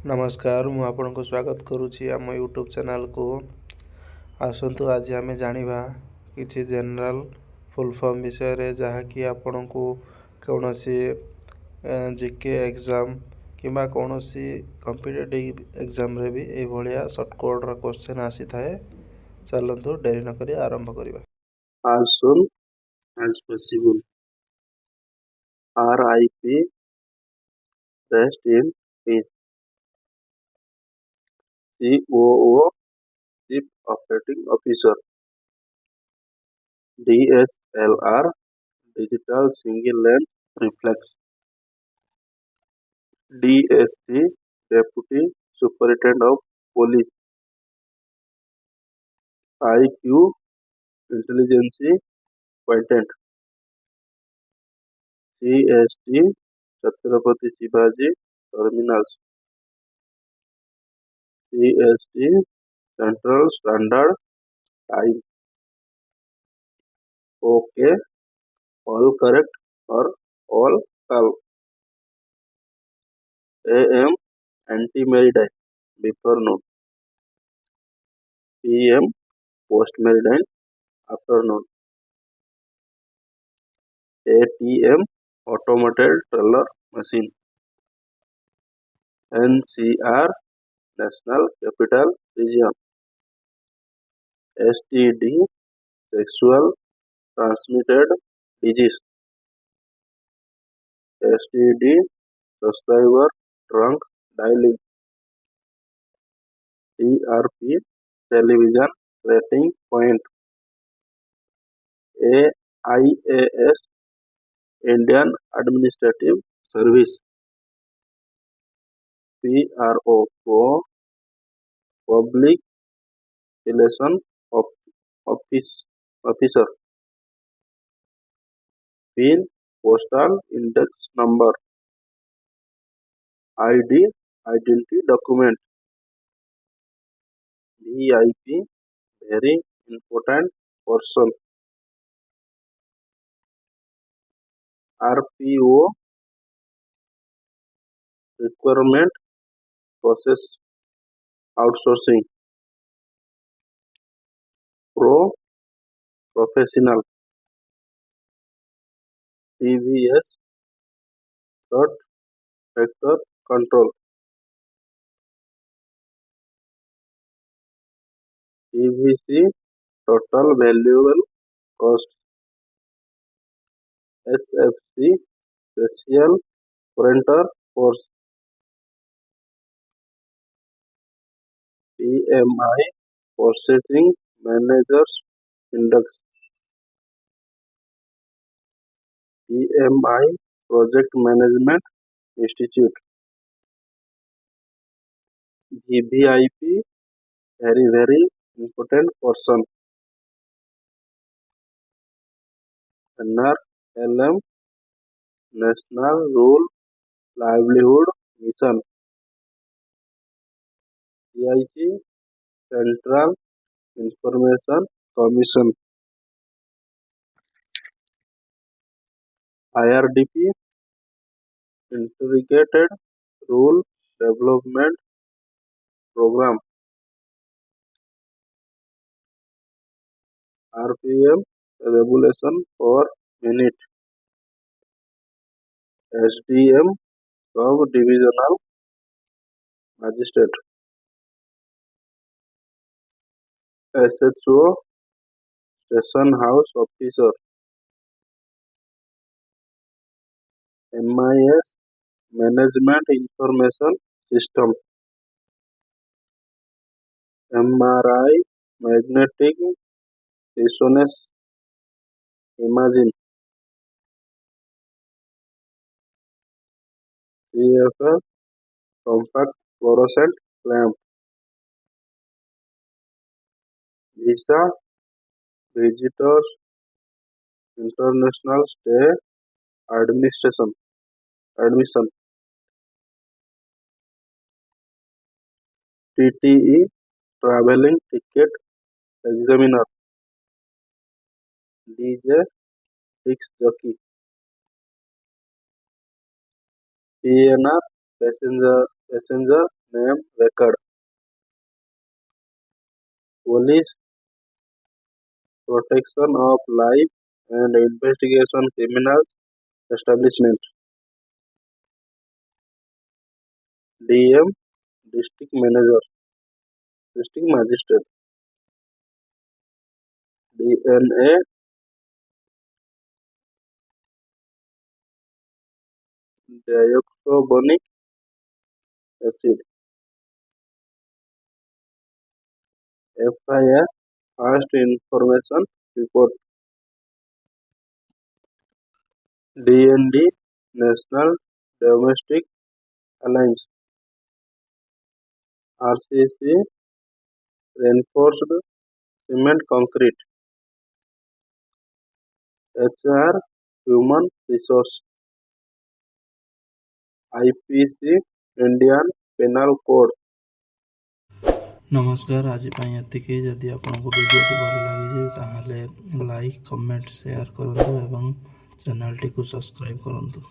नमस्कार मु आपनको स्वागत करुच्ची आम यूट्यूब चैनल को। आसतु आज आम जानिबा किछि जनरल फुल फॉर्म विषय रे जहाँकि आपण को कौन सी जीके एग्जाम किंबा कौन सी कॉम्पिटिटिव एग्जाम रे भी ए भलिया शॉर्ट कोड रा क्वेश्चन आसी थाए। चलंतु डेरी न करी आरंभ करिबा। As soon as possible. RIP, rest in peace. COO, Chief Operating Officer. DSLR, Digital Single Lens Reflex. DSP, Deputy Superintendent of Police. IQ, Intelligence Quotient. CST, Chhatrapati Shivaji Terminals. CST, Central Standard Time. Okay, all correct or all calm. AM, anti-meridian, before noon. PM, post-meridian, afternoon. ATM, automated teller machine. NCR, National Capital Region. STD, sexual transmitted disease. STD, subscriber trunk dialing. TRP, television rating point. AIAS, Indian Administrative Service. PRO, Public Relation Officer. PIN, Postal Index Number. ID, Identity Document. VIP, Very Important Person. RPO, Requirement Process Outsourcing. Professional. TVS, Third Factor Control. TVC, Total Valuable Cost. SFC, Special Frontier Force. PMI, Purchasing Managers Index. PMI, Project Management Institute. VVIP, Very Important Person. NRLM, National Rural Livelihood Mission. CIC, Central Information Commission. IRDP, Integrated Rural Development Program. RPM, Regulation per Minute. SDM, Sub-Divisional Magistrate. SHO, Station House Officer. MIS, Management Information System. MRI, Magnetic Resonance Imaging. CFL, Compact Fluorescent Lamp. Visa, Visitors International Stay Admission. TTE, Traveling Ticket Examiner. DJ, Disc Jockey. PNR, Passenger Police Protection of Life and Investigation Criminal Establishment. DM District Manager, District Magistrate. DNA Deoxybonic Acid. FIR First Information Report. DND National Domestic Alliance. RCC Reinforced Cement Concrete. HR Human Resource. IPC Indian Penal Code. नमस्कार आज एतिकी जदि आपको video भल लगे ताहले like comment share करूँ और channel T को सब्सक्राइब करूँ।